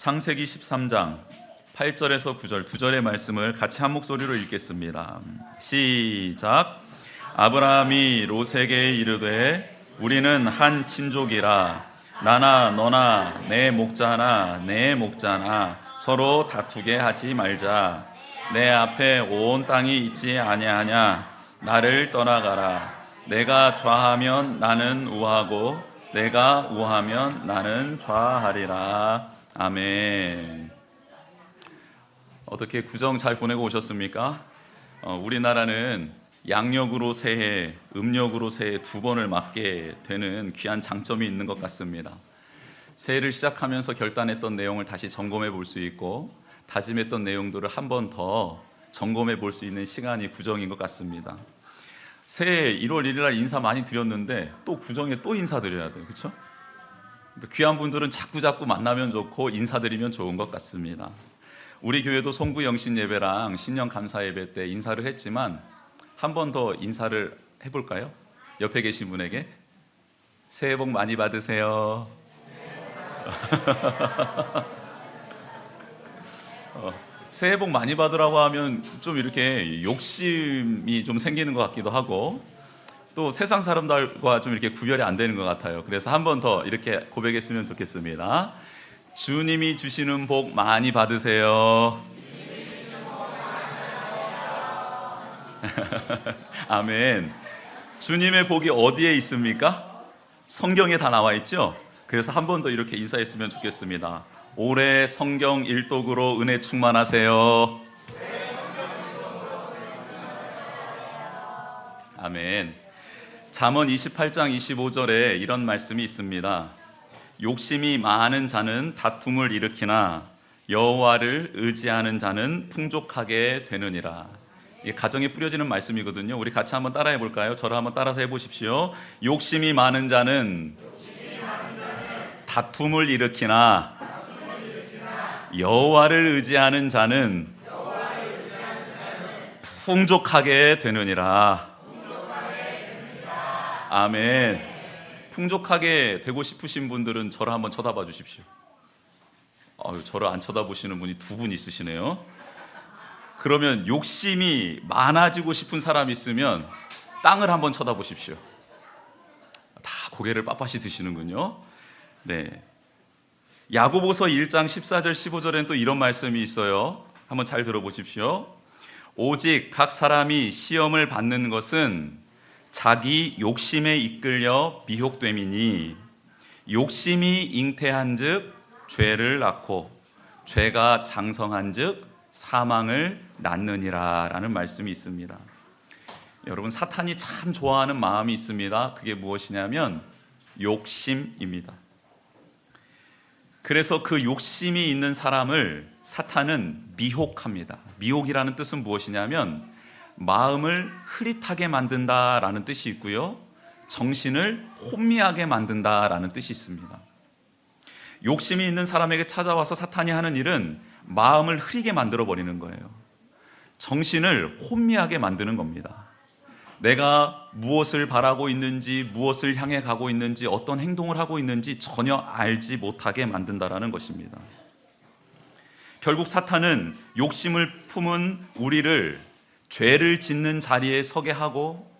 창세기 13장 8절에서 9절 두 절의 말씀을 같이 한 목소리로 읽겠습니다. 시작. 아브라함이 롯에게 이르되 우리는 한 친족이라 나나 너나 내 목자나 내 목자나 서로 다투게 하지 말자. 내 앞에 온 땅이 있지 아니하냐. 나를 떠나가라. 내가 좌하면 나는 우하고 내가 우하면 나는 좌하리라. 아멘. 어떻게 구정 잘 보내고 오셨습니까? 우리나라는 양력으로 새해, 음력으로 새해 두 번을 맞게 되는 귀한 장점이 있는 것 같습니다. 새해를 시작하면서 결단했던 내용을 다시 점검해 볼 수 있고 다짐했던 내용들을 한 번 더 점검해 볼 수 있는 시간이 구정인 것 같습니다. 새해 1월 1일 날 인사 많이 드렸는데 또 구정에 또 인사드려야 돼요. 그렇죠? 귀한 분들은 자꾸 만나면 좋고 인사드리면 좋은 것 같습니다. 우리 교회도 송구 영신 예배랑 신년 감사 예배 때 인사를 했지만 한 번 더 인사를 해볼까요? 옆에 계신 분에게 새해 복 많이 받으세요. 새해 복 많이 받으라고 하면 좀 이렇게 욕심이 좀 생기는 것 같기도 하고 또 세상 사람들과 좀 이렇게 구별이 안 되는 것 같아요. 그래서 한 번 더 이렇게 고백했으면 좋겠습니다. 주님이 주시는 복 많이 받으세요. 아멘. 주님의 복이 어디에 있습니까? 성경에 다 나와 있죠? 그래서 한 번 더 이렇게 인사했으면 좋겠습니다. 올해 성경 일독으로 은혜 충만하세요. 아멘. 잠언 28장 25절에 이런 말씀이 있습니다. 욕심이 많은 자는 다툼을 일으키나 여호와를 의지하는 자는 풍족하게 되느니라. 이게 가정에 뿌려지는 말씀이거든요. 우리 같이 한번 따라해 볼까요? 저를 한번 따라서 해보십시오. 욕심이 많은 자는 다툼을 일으키나 여호와를 의지하는 자는 풍족하게 되느니라. 아멘. 풍족하게 되고 싶으신 분들은 저를 한번 쳐다봐 주십시오. 저를 안 쳐다보시는 분이 두 분 있으시네요. 그러면 욕심이 많아지고 싶은 사람이 있으면 땅을 한번 쳐다보십시오. 다 고개를 빳빳이 드시는군요. 네. 야고보서 1장 14절 15절에는 또 이런 말씀이 있어요. 한번 잘 들어보십시오. 오직 각 사람이 시험을 받는 것은 자기 욕심에 이끌려 미혹됨이니 욕심이 잉태한즉 죄를 낳고 죄가 장성한즉 사망을 낳느니라 라는 말씀이 있습니다. 여러분, 사탄이 참 좋아하는 마음이 있습니다. 그게 무엇이냐면 욕심입니다. 그래서 그 욕심이 있는 사람을 사탄은 미혹합니다. 미혹이라는 뜻은 무엇이냐면 마음을 흐릿하게 만든다라는 뜻이 있고요, 정신을 혼미하게 만든다라는 뜻이 있습니다. 욕심이 있는 사람에게 찾아와서 사탄이 하는 일은 마음을 흐리게 만들어 버리는 거예요. 정신을 혼미하게 만드는 겁니다. 내가 무엇을 바라고 있는지, 무엇을 향해 가고 있는지, 어떤 행동을 하고 있는지 전혀 알지 못하게 만든다라는 것입니다. 결국 사탄은 욕심을 품은 우리를 죄를 짓는 자리에 서게 하고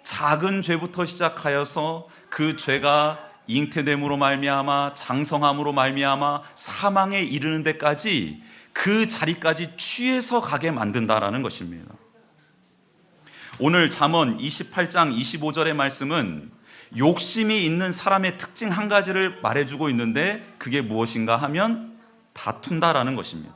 작은 죄부터 시작하여서 그 죄가 잉태됨으로 말미암아 장성함으로 말미암아 사망에 이르는 데까지 그 자리까지 취해서 가게 만든다라는 것입니다. 오늘 잠언 28장 25절의 말씀은 욕심이 있는 사람의 특징 한 가지를 말해주고 있는데 그게 무엇인가 하면 다툰다라는 것입니다.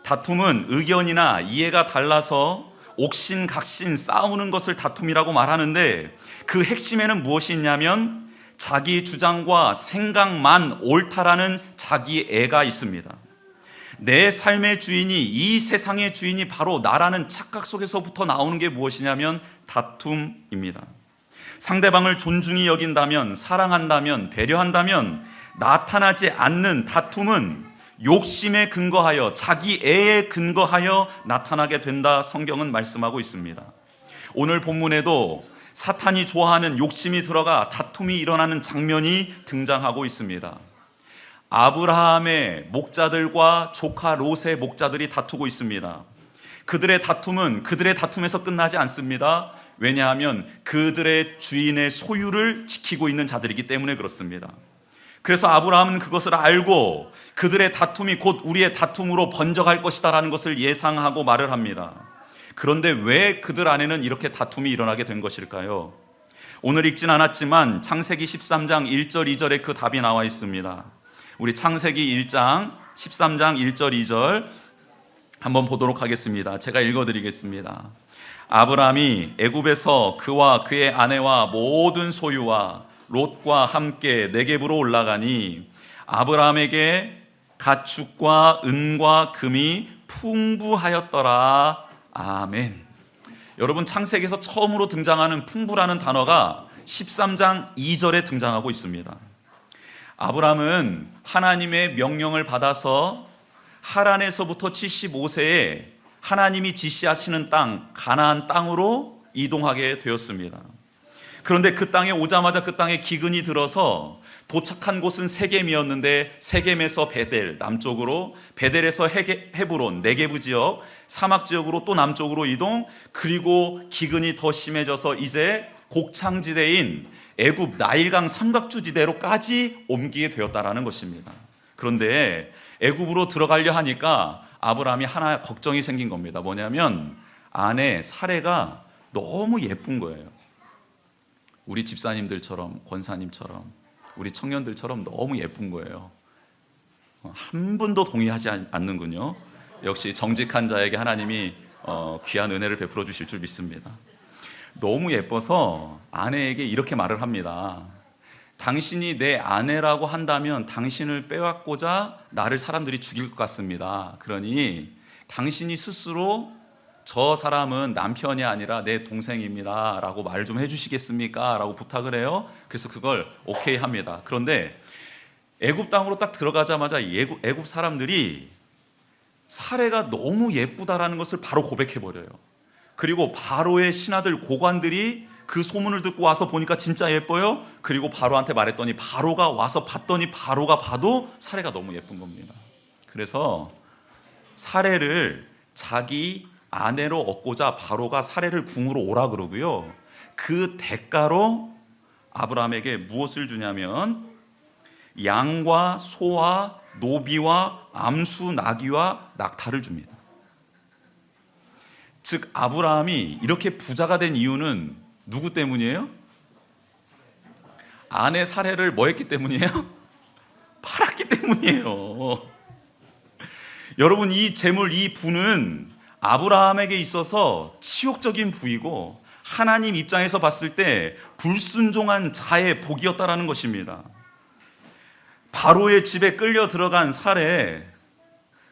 다툼은 의견이나 이해가 달라서 옥신각신 싸우는 것을 다툼이라고 말하는데 그 핵심에는 무엇이 있냐면 자기 주장과 생각만 옳다라는 자기애가 있습니다. 내 삶의 주인이, 이 세상의 주인이 바로 나라는 착각 속에서부터 나오는 게 무엇이냐면 다툼입니다. 상대방을 존중히 여긴다면, 사랑한다면, 배려한다면 나타나지 않는 다툼은 욕심에 근거하여, 자기애에 근거하여 나타나게 된다, 성경은 말씀하고 있습니다. 오늘 본문에도 사탄이 좋아하는 욕심이 들어가 다툼이 일어나는 장면이 등장하고 있습니다. 아브라함의 목자들과 조카 롯의 목자들이 다투고 있습니다. 그들의 다툼은 그들의 다툼에서 끝나지 않습니다. 왜냐하면 그들의 주인의 소유를 지키고 있는 자들이기 때문에 그렇습니다. 그래서 아브라함은 그것을 알고 그들의 다툼이 곧 우리의 다툼으로 번져갈 것이다라는 것을 예상하고 말을 합니다. 그런데 왜 그들 안에는 이렇게 다툼이 일어나게 된 것일까요? 오늘 읽진 않았지만 창세기 13장 1절 2절에 그 답이 나와 있습니다. 우리 창세기 1장 13장 1절 2절 한번 보도록 하겠습니다. 제가 읽어드리겠습니다. 아브라함이 애굽에서 그와 그의 아내와 모든 소유와 롯과 함께 네겝으로 올라가니 아브라함에게 가축과 은과 금이 풍부하였더라. 아멘. 여러분, 창세기에서 처음으로 등장하는 풍부라는 단어가 13장 2절에 등장하고 있습니다. 아브라함은 하나님의 명령을 받아서 하란에서부터 75세에 하나님이 지시하시는 땅, 가나안 땅으로 이동하게 되었습니다. 그런데 그 땅에 오자마자 그 땅에 기근이 들어서 도착한 곳은 세겜이었는데 세겜에서 베델 남쪽으로, 베델에서 헤브론 네게브 지역 사막 지역으로 또 남쪽으로 이동, 그리고 기근이 더 심해져서 이제 곡창지대인 애굽 나일강 삼각주지대로까지 옮기게 되었다라는 것입니다. 그런데 애굽으로 들어가려 하니까 아브라함이 하나 걱정이 생긴 겁니다. 뭐냐면 아내 사레가 너무 예쁜 거예요. 우리 집사님들처럼, 권사님처럼, 우리 청년들처럼 너무 예쁜 거예요. 한 분도 동의하지 않는군요. 역시 정직한 자에게 하나님이 귀한 은혜를 베풀어 주실 줄 믿습니다. 너무 예뻐서 아내에게 이렇게 말을 합니다. 당신이 내 아내라고 한다면 당신을 빼앗고자 나를 사람들이 죽일 것 같습니다. 그러니 당신이 스스로 저 사람은 남편이 아니라 내 동생입니다 라고 말 좀 해주시겠습니까? 라고 부탁을 해요. 그래서 그걸 오케이 합니다. 그런데 애굽 땅으로 딱 들어가자마자 애굽 사람들이 사레가 너무 예쁘다라는 것을 바로 고백해버려요. 그리고 바로의 신하들 고관들이 그 소문을 듣고 와서 보니까 진짜 예뻐요. 그리고 바로한테 말했더니 바로가 와서 봤더니 바로가 봐도 사레가 너무 예쁜 겁니다. 그래서 사레를 자기 아내로 얻고자 바로가 사레를 궁으로 오라 그러고요. 그 대가로 아브라함에게 무엇을 주냐면 양과 소와 노비와 암수 나귀와 낙타를 줍니다. 즉 아브라함이 이렇게 부자가 된 이유는 누구 때문이에요? 아내 사레를 뭐 했기 때문이에요? 팔았기 때문이에요. 여러분, 이 재물, 이 부는 아브라함에게 있어서 치욕적인 부이고 하나님 입장에서 봤을 때 불순종한 자의 복이었다라는 것입니다. 바로의 집에 끌려 들어간 사레,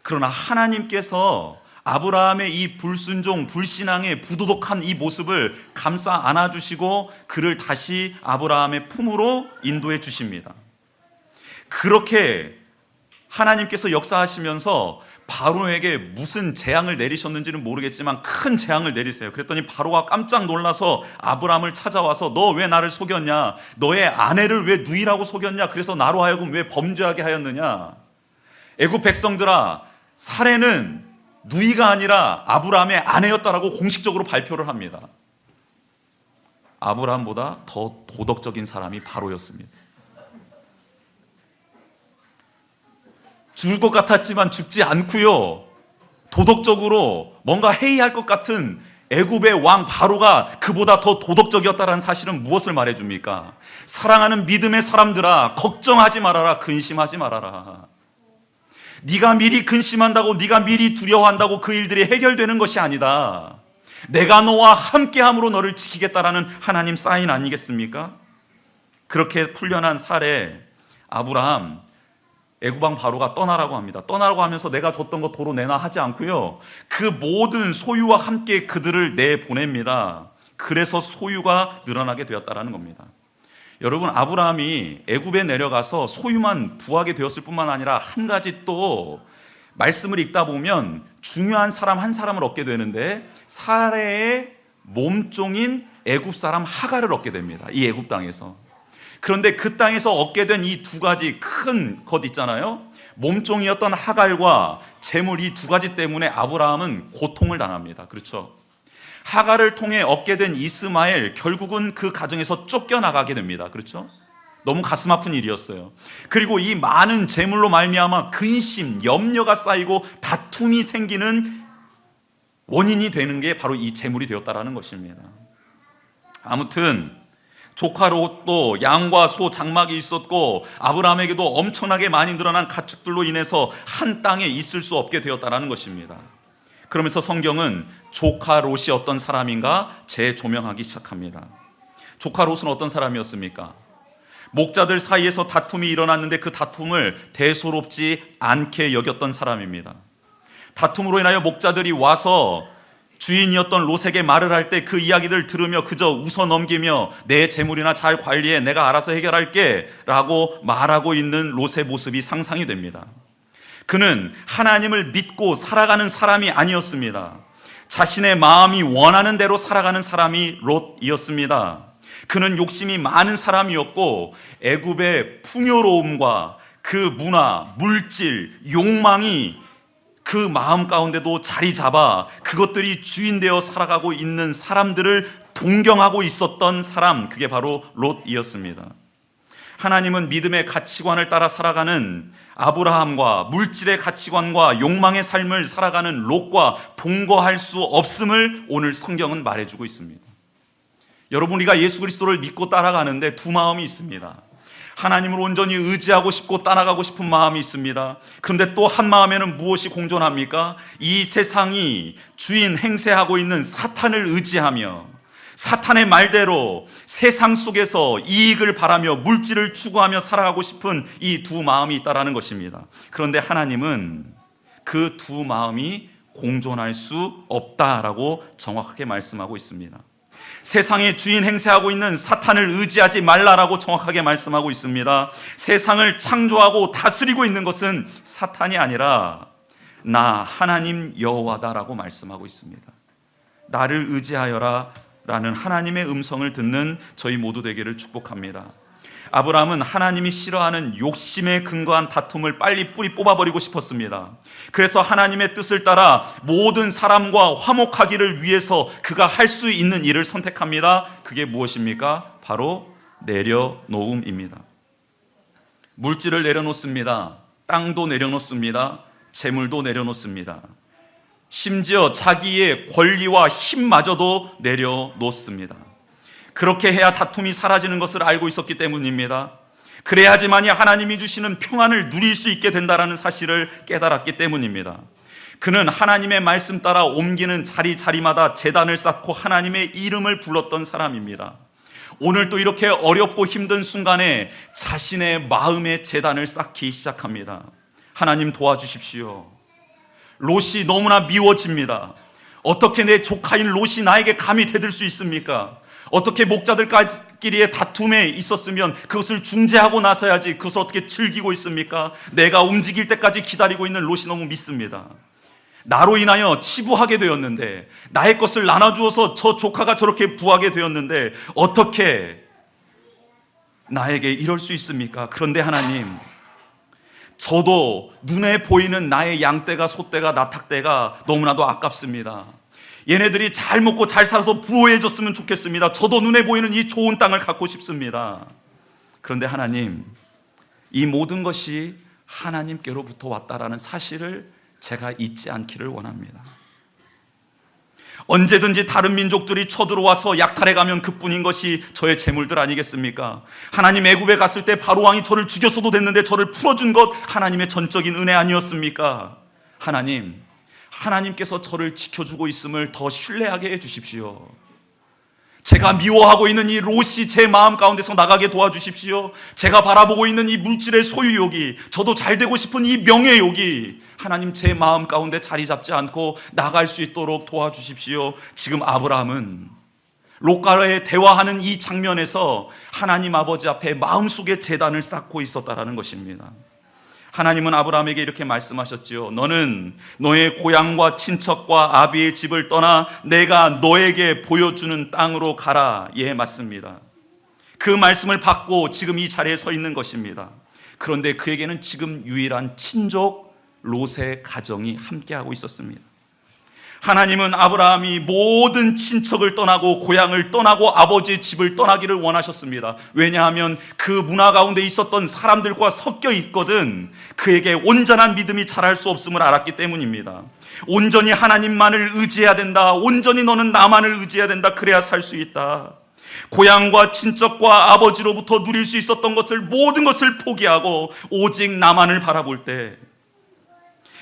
그러나 하나님께서 아브라함의 이 불순종, 불신앙의 부도덕한 이 모습을 감싸 안아주시고 그를 다시 아브라함의 품으로 인도해 주십니다. 그렇게 하나님께서 역사하시면서 바로에게 무슨 재앙을 내리셨는지는 모르겠지만 큰 재앙을 내리세요. 그랬더니 바로가 깜짝 놀라서 아브라함을 찾아와서 너 왜 나를 속였냐? 너의 아내를 왜 누이라고 속였냐? 그래서 나로 하여금 왜 범죄하게 하였느냐? 애굽 백성들아, 사레는 누이가 아니라 아브라함의 아내였다라고 공식적으로 발표를 합니다. 아브라함보다 더 도덕적인 사람이 바로였습니다. 죽을 것 같았지만 죽지 않고요, 도덕적으로 뭔가 해이할 것 같은 애굽의 왕 바로가 그보다 더 도덕적이었다는 사실은 무엇을 말해줍니까? 사랑하는 믿음의 사람들아, 걱정하지 말아라, 근심하지 말아라. 네가 미리 근심한다고, 네가 미리 두려워한다고 그 일들이 해결되는 것이 아니다. 내가 너와 함께함으로 너를 지키겠다라는 하나님 사인 아니겠습니까? 그렇게 풀려난 사례, 아브라함, 애굽왕 바로가 떠나라고 합니다. 떠나라고 하면서 내가 줬던 거 도로 내놔 하지 않고요, 그 모든 소유와 함께 그들을 내보냅니다. 그래서 소유가 늘어나게 되었다라는 겁니다. 여러분, 아브라함이 애굽에 내려가서 소유만 부하게 되었을 뿐만 아니라 한 가지 또 말씀을 읽다 보면 중요한 사람 한 사람을 얻게 되는데, 사레의 몸종인 애굽 사람 하갈을 얻게 됩니다. 이 애굽 땅에서. 그런데 그 땅에서 얻게 된 이 두 가지 큰 것 있잖아요. 몸종이었던 하갈과 재물, 이 두 가지 때문에 아브라함은 고통을 당합니다. 그렇죠? 하갈을 통해 얻게 된 이스마엘, 결국은 그 가정에서 쫓겨나가게 됩니다. 그렇죠? 너무 가슴 아픈 일이었어요. 그리고 이 많은 재물로 말미암아 근심, 염려가 쌓이고 다툼이 생기는 원인이 되는 게 바로 이 재물이 되었다라는 것입니다. 아무튼 조카 롯도 양과 소, 장막이 있었고 아브라함에게도 엄청나게 많이 늘어난 가축들로 인해서 한 땅에 있을 수 없게 되었다라는 것입니다. 그러면서 성경은 조카 롯이 어떤 사람인가 재조명하기 시작합니다. 조카 롯은 어떤 사람이었습니까? 목자들 사이에서 다툼이 일어났는데 그 다툼을 대수롭지 않게 여겼던 사람입니다. 다툼으로 인하여 목자들이 와서 주인이었던 롯에게 말을 할 때 그 이야기들 들으며 그저 웃어 넘기며 내 재물이나 잘 관리해, 내가 알아서 해결할게 라고 말하고 있는 롯의 모습이 상상이 됩니다. 그는 하나님을 믿고 살아가는 사람이 아니었습니다. 자신의 마음이 원하는 대로 살아가는 사람이 롯이었습니다. 그는 욕심이 많은 사람이었고 애굽의 풍요로움과 그 문화, 물질, 욕망이 그 마음 가운데도 자리 잡아 그것들이 주인 되어 살아가고 있는 사람들을 동경하고 있었던 사람, 그게 바로 롯이었습니다. 하나님은 믿음의 가치관을 따라 살아가는 아브라함과 물질의 가치관과 욕망의 삶을 살아가는 롯과 동거할 수 없음을 오늘 성경은 말해주고 있습니다. 여러분, 우리가 예수 그리스도를 믿고 따라가는데 두 마음이 있습니다. 하나님을 온전히 의지하고 싶고 따라가고 싶은 마음이 있습니다. 그런데 또 한 마음에는 무엇이 공존합니까? 이 세상이 주인 행세하고 있는 사탄을 의지하며 사탄의 말대로 세상 속에서 이익을 바라며 물질을 추구하며 살아가고 싶은 이 두 마음이 있다라는 것입니다. 그런데 하나님은 그 두 마음이 공존할 수 없다라고 정확하게 말씀하고 있습니다. 세상의 주인 행세하고 있는 사탄을 의지하지 말라라고 정확하게 말씀하고 있습니다. 세상을 창조하고 다스리고 있는 것은 사탄이 아니라 나 하나님 여호와다라고 말씀하고 있습니다. 나를 의지하여라 라는 하나님의 음성을 듣는 저희 모두 되기를 축복합니다. 아브라함은 하나님이 싫어하는 욕심에 근거한 다툼을 빨리 뿌리 뽑아버리고 싶었습니다. 그래서 하나님의 뜻을 따라 모든 사람과 화목하기를 위해서 그가 할 수 있는 일을 선택합니다. 그게 무엇입니까? 바로 내려놓음입니다. 물질을 내려놓습니다. 땅도 내려놓습니다. 재물도 내려놓습니다. 심지어 자기의 권리와 힘마저도 내려놓습니다. 그렇게 해야 다툼이 사라지는 것을 알고 있었기 때문입니다. 그래야지만이 하나님이 주시는 평안을 누릴 수 있게 된다는 사실을 깨달았기 때문입니다. 그는 하나님의 말씀 따라 옮기는 자리마다 제단을 쌓고 하나님의 이름을 불렀던 사람입니다. 오늘 또 이렇게 어렵고 힘든 순간에 자신의 마음의 제단을 쌓기 시작합니다. 하나님 도와주십시오. 롯이 너무나 미워집니다. 어떻게 내 조카인 롯이 나에게 감히 대들 수 있습니까? 어떻게 목자들끼리의 다툼에 있었으면 그것을 중재하고 나서야지 그것을 어떻게 즐기고 있습니까? 내가 움직일 때까지 기다리고 있는 롯이 너무 믿습니다. 나로 인하여 치부하게 되었는데, 나의 것을 나눠주어서 저 조카가 저렇게 부하게 되었는데 어떻게 나에게 이럴 수 있습니까? 그런데 하나님, 저도 눈에 보이는 나의 양떼가, 소떼가, 나탁떼가 너무나도 아깝습니다. 얘네들이 잘 먹고 잘 살아서 부유해졌으면 좋겠습니다. 저도 눈에 보이는 이 좋은 땅을 갖고 싶습니다. 그런데 하나님, 이 모든 것이 하나님께로부터 왔다라는 사실을 제가 잊지 않기를 원합니다. 언제든지 다른 민족들이 쳐들어와서 약탈해가면 그뿐인 것이 저의 재물들 아니겠습니까? 하나님, 애굽에 갔을 때 바로왕이 저를 죽였어도 됐는데 저를 풀어준 것 하나님의 전적인 은혜 아니었습니까? 하나님, 하나님께서 저를 지켜주고 있음을 더 신뢰하게 해주십시오. 제가 미워하고 있는 이 롯이 제 마음 가운데서 나가게 도와주십시오. 제가 바라보고 있는 이 물질의 소유욕이, 저도 잘 되고 싶은 이 명예욕이 하나님 제 마음 가운데 자리 잡지 않고 나갈 수 있도록 도와주십시오. 지금 아브라함은 롯과의 대화하는 이 장면에서 하나님 아버지 앞에 마음속에 제단을 쌓고 있었다라는 것입니다. 하나님은 아브라함에게 이렇게 말씀하셨지요. 너는 너의 고향과 친척과 아비의 집을 떠나 내가 너에게 보여주는 땅으로 가라. 예, 맞습니다. 그 말씀을 받고 지금 이 자리에 서 있는 것입니다. 그런데 그에게는 지금 유일한 친족 롯의 가정이 함께하고 있었습니다. 하나님은 아브라함이 모든 친척을 떠나고 고향을 떠나고 아버지의 집을 떠나기를 원하셨습니다. 왜냐하면 그 문화 가운데 있었던 사람들과 섞여 있거든 그에게 온전한 믿음이 자랄 수 없음을 알았기 때문입니다. 온전히 하나님만을 의지해야 된다. 온전히 너는 나만을 의지해야 된다. 그래야 살 수 있다. 고향과 친척과 아버지로부터 누릴 수 있었던 것을 모든 것을 포기하고 오직 나만을 바라볼 때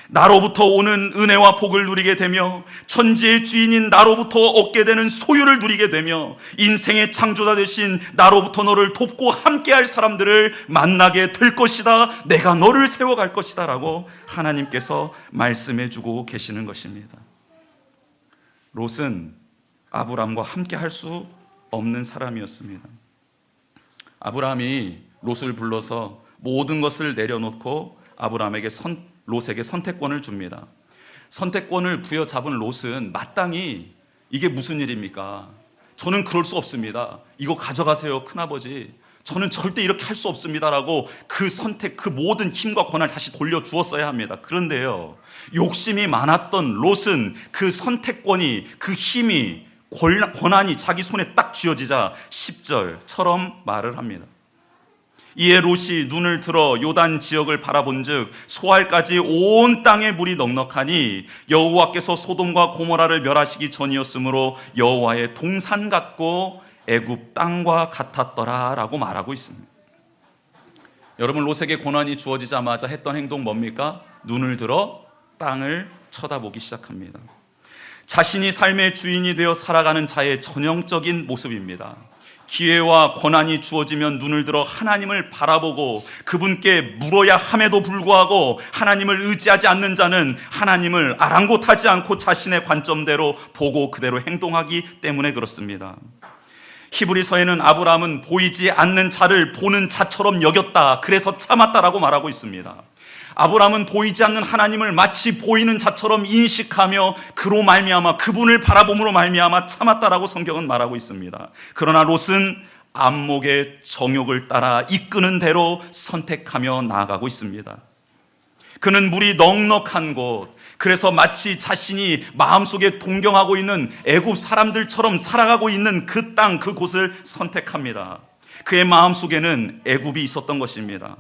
나로부터 오는 은혜와 복을 누리게 되며 천지의 주인인 나로부터 얻게 되는 소유를 누리게 되며 인생의 창조자 되신 나로부터 너를 돕고 함께할 사람들을 만나게 될 것이다. 내가 너를 세워갈 것이다 라고 하나님께서 말씀해 주고 계시는 것입니다. 롯은 아브라함과 함께할 수 없는 사람이었습니다. 아브라함이 롯을 불러서 모든 것을 내려놓고 아브라함에게 롯에게 선택권을 줍니다. 선택권을 부여잡은 롯은 마땅히 이게 무슨 일입니까? 저는 그럴 수 없습니다. 이거 가져가세요, 큰아버지. 저는 절대 이렇게 할 수 없습니다라고 그 선택, 그 모든 힘과 권한을 다시 돌려주었어야 합니다. 그런데요, 욕심이 많았던 롯은 그 선택권이, 그 힘이, 권한이 자기 손에 딱 쥐어지자 10절처럼 말을 합니다. 이에 롯이 눈을 들어 요단 지역을 바라본즉 소알까지 온 땅에 물이 넉넉하니 여호와께서 소돔과 고모라를 멸하시기 전이었으므로 여호와의 동산 같고 애굽 땅과 같았더라라고 말하고 있습니다. 여러분, 롯에게 고난이 주어지자마자 했던 행동 뭡니까? 눈을 들어 땅을 쳐다보기 시작합니다. 자신이 삶의 주인이 되어 살아가는 자의 전형적인 모습입니다. 기회와 권한이 주어지면 눈을 들어 하나님을 바라보고 그분께 물어야 함에도 불구하고 하나님을 의지하지 않는 자는 하나님을 아랑곳하지 않고 자신의 관점대로 보고 그대로 행동하기 때문에 그렇습니다. 히브리서에는 아브라함은 보이지 않는 자를 보는 자처럼 여겼다. 그래서 참았다라고 말하고 있습니다. 아브라함은 보이지 않는 하나님을 마치 보이는 자처럼 인식하며 그로 말미암아 그분을 바라봄으로 말미암아 참았다라고 성경은 말하고 있습니다. 그러나 롯은 안목의 정욕을 따라 이끄는 대로 선택하며 나아가고 있습니다. 그는 물이 넉넉한 곳, 그래서 마치 자신이 마음속에 동경하고 있는 애굽 사람들처럼 살아가고 있는 그 땅, 그곳을 선택합니다. 그의 마음속에는 애굽이 있었던 것입니다.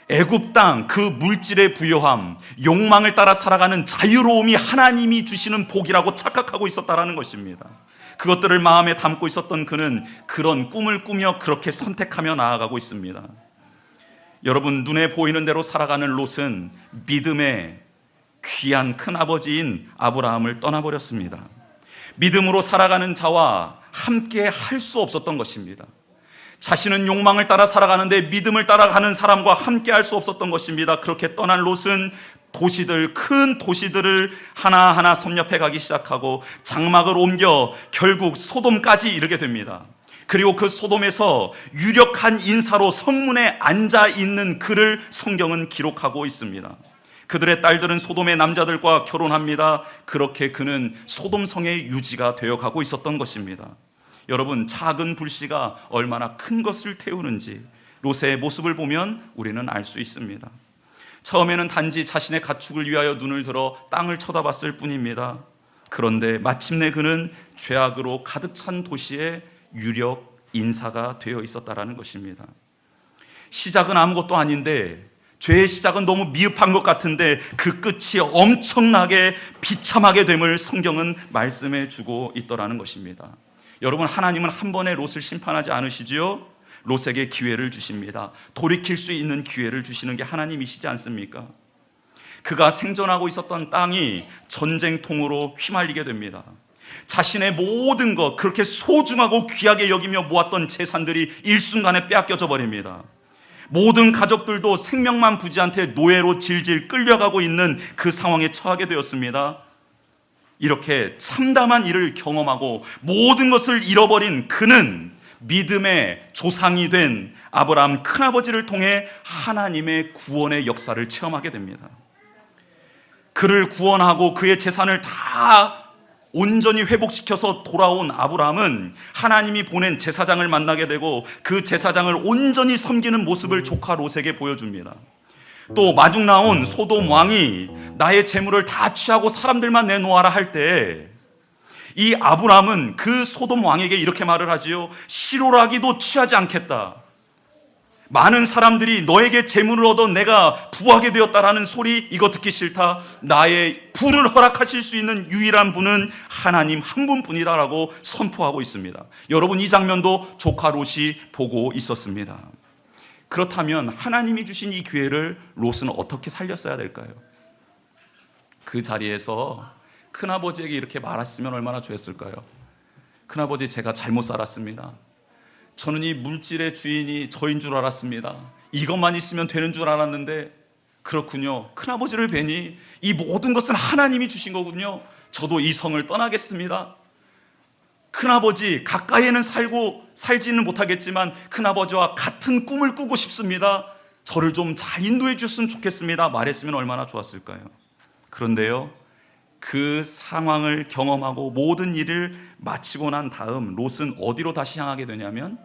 애굽 땅, 그 물질의 부요함, 욕망을 따라 살아가는 자유로움이 하나님이 주시는 복이라고 착각하고 있었다라는 것입니다. 그것들을 마음에 담고 있었던 그는 그런 꿈을 꾸며 그렇게 선택하며 나아가고 있습니다. 여러분, 눈에 보이는 대로 살아가는 롯은 믿음의 귀한 큰아버지인 아브라함을 떠나버렸습니다. 믿음으로 살아가는 자와 함께 할 수 없었던 것입니다. 자신은 욕망을 따라 살아가는데 믿음을 따라가는 사람과 함께 할 수 없었던 것입니다. 그렇게 떠난 롯은 큰 도시들을 하나하나 섭렵해 가기 시작하고 장막을 옮겨 결국 소돔까지 이르게 됩니다. 그리고 그 소돔에서 유력한 인사로 성문에 앉아 있는 그를 성경은 기록하고 있습니다. 그들의 딸들은 소돔의 남자들과 결혼합니다. 그렇게 그는 소돔성의 유지가 되어가고 있었던 것입니다. 여러분, 작은 불씨가 얼마나 큰 것을 태우는지 롯의 모습을 보면 우리는 알 수 있습니다. 처음에는 단지 자신의 가축을 위하여 눈을 들어 땅을 쳐다봤을 뿐입니다. 그런데 마침내 그는 죄악으로 가득 찬 도시의 유력 인사가 되어 있었다라는 것입니다. 시작은 아무것도 아닌데, 죄의 시작은 너무 미흡한 것 같은데 그 끝이 엄청나게 비참하게 됨을 성경은 말씀해 주고 있더라는 것입니다. 여러분, 하나님은 한 번에 롯을 심판하지 않으시지요? 롯에게 기회를 주십니다. 돌이킬 수 있는 기회를 주시는 게 하나님이시지 않습니까? 그가 생존하고 있었던 땅이 전쟁통으로 휘말리게 됩니다. 자신의 모든 것, 그렇게 소중하고 귀하게 여기며 모았던 재산들이 일순간에 빼앗겨져 버립니다. 모든 가족들도 생명만 부지한 채 노예로 질질 끌려가고 있는 그 상황에 처하게 되었습니다. 이렇게 참담한 일을 경험하고 모든 것을 잃어버린 그는 믿음의 조상이 된 아브라함 큰아버지를 통해 하나님의 구원의 역사를 체험하게 됩니다. 그를 구원하고 그의 재산을 다 온전히 회복시켜서 돌아온 아브라함은 하나님이 보낸 제사장을 만나게 되고 그 제사장을 온전히 섬기는 모습을 조카 롯에게 보여줍니다. 또 마중 나온 소돔 왕이 나의 재물을 다 취하고 사람들만 내놓아라 할 때 이 아브라함은 그 소돔 왕에게 이렇게 말을 하지요. 시로라기도 취하지 않겠다. 많은 사람들이 너에게 재물을 얻어 내가 부하게 되었다라는 소리, 이거 듣기 싫다. 나의 부를 허락하실 수 있는 유일한 분은 하나님 한 분뿐이다라고 선포하고 있습니다. 여러분, 이 장면도 조카 롯이 보고 있었습니다. 그렇다면 하나님이 주신 이 기회를 롯은 어떻게 살렸어야 될까요? 그 자리에서 큰아버지에게 이렇게 말했으면 얼마나 좋았을까요? 큰아버지, 제가 잘못 살았습니다. 저는 이 물질의 주인이 저인 줄 알았습니다. 이것만 있으면 되는 줄 알았는데 그렇군요. 큰아버지를 뵈니 이 모든 것은 하나님이 주신 거군요. 저도 이 성을 떠나겠습니다. 큰아버지, 가까이에는 살지는 못하겠지만 큰아버지와 같은 꿈을 꾸고 싶습니다. 저를 좀 잘 인도해 주셨으면 좋겠습니다. 말했으면 얼마나 좋았을까요? 그런데요, 그 상황을 경험하고 모든 일을 마치고 난 다음 롯은 어디로 다시 향하게 되냐면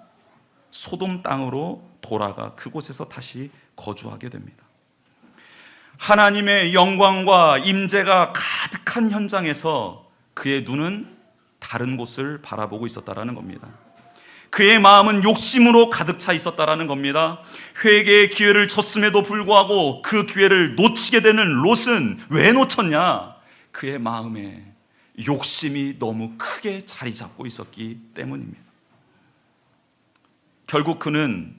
소돔 땅으로 돌아가 그곳에서 다시 거주하게 됩니다. 하나님의 영광과 임재가 가득한 현장에서 그의 눈은 다른 곳을 바라보고 있었다라는 겁니다. 그의 마음은 욕심으로 가득 차 있었다라는 겁니다. 회개의 기회를 줬음에도 불구하고 그 기회를 놓치게 되는 롯은 왜 놓쳤냐? 그의 마음에 욕심이 너무 크게 자리 잡고 있었기 때문입니다. 결국 그는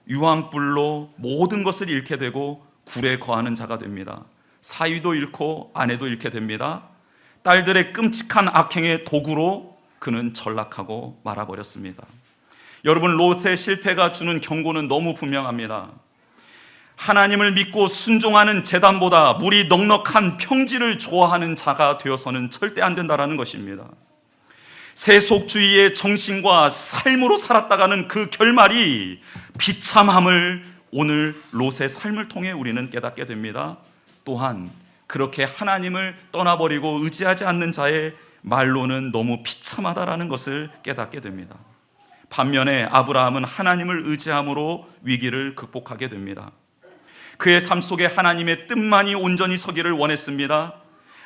유황불로 모든 것을 잃게 되고 굴에 거하는 자가 됩니다. 사위도 잃고 아내도 잃게 됩니다. 딸들의 끔찍한 악행의 도구로 그는 전락하고 말아버렸습니다. 여러분, 롯의 실패가 주는 경고는 너무 분명합니다. 하나님을 믿고 순종하는 제단보다 물이 넉넉한 평지를 좋아하는 자가 되어서는 절대 안 된다는 것입니다. 세속주의의 정신과 삶으로 살았다가는 그 결말이 비참함을 오늘 롯의 삶을 통해 우리는 깨닫게 됩니다. 또한 그렇게 하나님을 떠나버리고 의지하지 않는 자의 말로는 너무 비참하다라는 것을 깨닫게 됩니다. 반면에 아브라함은 하나님을 의지함으로 위기를 극복하게 됩니다. 그의 삶 속에 하나님의 뜻만이 온전히 서기를 원했습니다.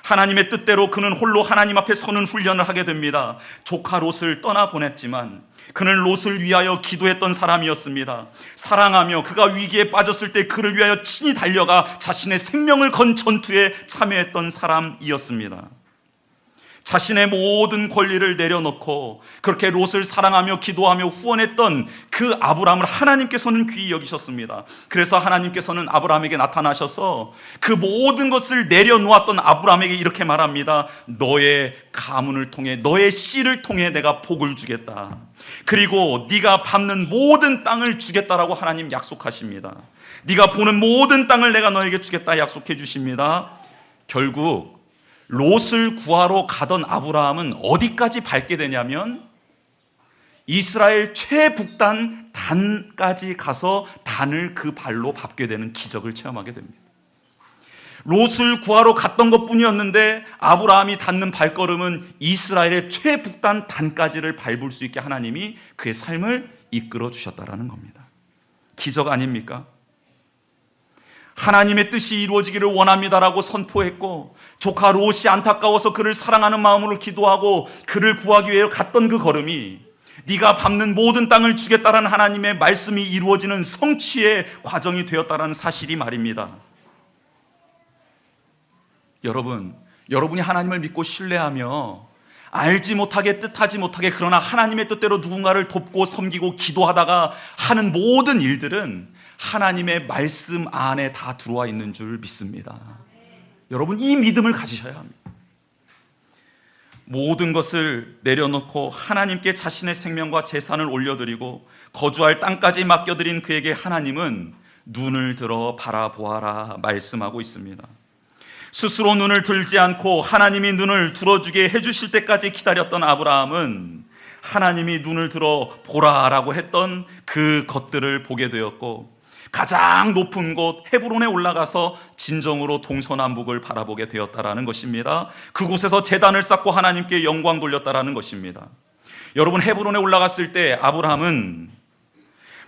하나님의 뜻대로 그는 홀로 하나님 앞에 서는 훈련을 하게 됩니다. 조카 롯을 떠나보냈지만 그는 롯을 위하여 기도했던 사람이었습니다. 사랑하며 그가 위기에 빠졌을 때 그를 위하여 친히 달려가 자신의 생명을 건 전투에 참여했던 사람이었습니다. 자신의 모든 권리를 내려놓고 그렇게 롯을 사랑하며 기도하며 후원했던 그 아브라함을 하나님께서는 귀히 여기셨습니다. 그래서 하나님께서는 아브라함에게 나타나셔서 그 모든 것을 내려놓았던 아브라함에게 이렇게 말합니다. 너의 가문을 통해, 너의 씨를 통해 내가 복을 주겠다. 그리고 네가 밟는 모든 땅을 주겠다라고 하나님 약속하십니다. 네가 보는 모든 땅을 내가 너에게 주겠다 약속해 주십니다. 결국 롯을 구하러 가던 아브라함은 어디까지 밟게 되냐면 이스라엘 최북단 단까지 가서 단을 그 발로 밟게 되는 기적을 체험하게 됩니다. 롯을 구하러 갔던 것뿐이었는데 아브라함이 닿는 발걸음은 이스라엘의 최북단 단까지를 밟을 수 있게 하나님이 그의 삶을 이끌어 주셨다라는 겁니다. 기적 아닙니까? 하나님의 뜻이 이루어지기를 원합니다라고 선포했고 조카 롯이 안타까워서 그를 사랑하는 마음으로 기도하고 그를 구하기 위해 갔던 그 걸음이 네가 밟는 모든 땅을 주겠다라는 하나님의 말씀이 이루어지는 성취의 과정이 되었다라는 사실이 말입니다. 여러분이 하나님을 믿고 신뢰하며 알지 못하게 뜻하지 못하게 그러나 하나님의 뜻대로 누군가를 돕고 섬기고 기도하다가 하는 모든 일들은 하나님의 말씀 안에 다 들어와 있는 줄 믿습니다. 여러분, 이 믿음을 가지셔야 합니다. 모든 것을 내려놓고 하나님께 자신의 생명과 재산을 올려드리고 거주할 땅까지 맡겨드린 그에게 하나님은 눈을 들어 바라보아라 말씀하고 있습니다. 스스로 눈을 들지 않고 하나님이 눈을 들어주게 해주실 때까지 기다렸던 아브라함은 하나님이 눈을 들어 보라라고 했던 그 것들을 보게 되었고 가장 높은 곳 헤브론에 올라가서 진정으로 동서남북을 바라보게 되었다라는 것입니다. 그곳에서 제단을 쌓고 하나님께 영광 돌렸다라는 것입니다. 여러분, 헤브론에 올라갔을 때 아브라함은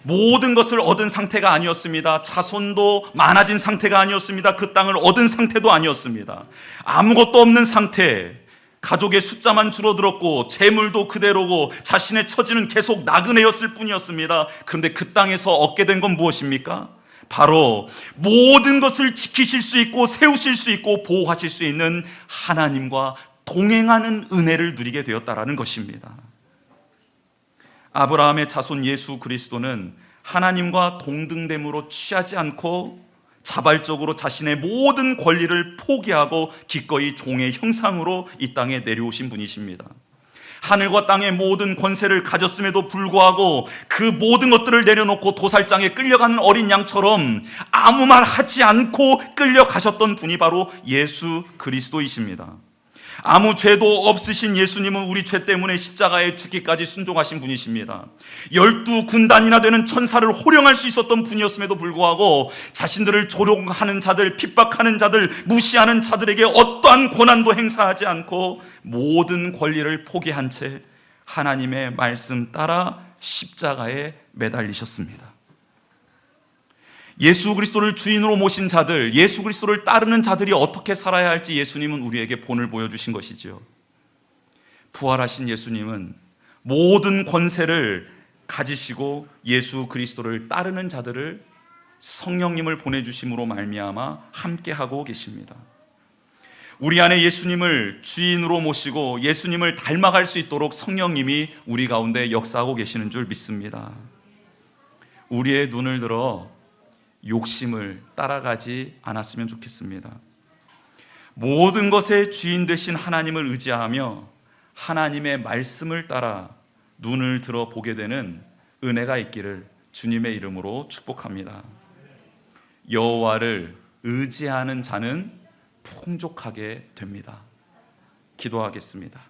모든 것을 얻은 상태가 아니었습니다. 자손도 많아진 상태가 아니었습니다. 그 땅을 얻은 상태도 아니었습니다. 아무것도 없는 상태, 가족의 숫자만 줄어들었고 재물도 그대로고 자신의 처지는 계속 나그네였을 뿐이었습니다. 그런데 그 땅에서 얻게 된 건 무엇입니까? 바로 모든 것을 지키실 수 있고 세우실 수 있고 보호하실 수 있는 하나님과 동행하는 은혜를 누리게 되었다라는 것입니다. 아브라함의 자손 예수 그리스도는 하나님과 동등됨으로 취하지 않고 자발적으로 자신의 모든 권리를 포기하고 기꺼이 종의 형상으로 이 땅에 내려오신 분이십니다. 하늘과 땅의 모든 권세를 가졌음에도 불구하고 그 모든 것들을 내려놓고 도살장에 끌려가는 어린 양처럼 아무 말 하지 않고 끌려가셨던 분이 바로 예수 그리스도이십니다. 아무 죄도 없으신 예수님은 우리 죄 때문에 십자가에 죽기까지 순종하신 분이십니다. 12군단이나 되는 천사를 호령할 수 있었던 분이었음에도 불구하고 자신들을 조롱하는 자들, 핍박하는 자들, 무시하는 자들에게 어떠한 권한도 행사하지 않고 모든 권리를 포기한 채 하나님의 말씀 따라 십자가에 매달리셨습니다. 예수 그리스도를 주인으로 모신 자들, 예수 그리스도를 따르는 자들이 어떻게 살아야 할지 예수님은 우리에게 본을 보여주신 것이죠. 부활하신 예수님은 모든 권세를 가지시고 예수 그리스도를 따르는 자들을 성령님을 보내주심으로 말미암아 함께하고 계십니다. 우리 안에 예수님을 주인으로 모시고 예수님을 닮아갈 수 있도록 성령님이 우리 가운데 역사하고 계시는 줄 믿습니다. 우리의 눈을 들어 욕심을 따라가지 않았으면 좋겠습니다. 모든 것의 주인 되신 하나님을 의지하며 하나님의 말씀을 따라 눈을 들어 보게 되는 은혜가 있기를 주님의 이름으로 축복합니다. 여호와를 의지하는 자는 풍족하게 됩니다. 기도하겠습니다.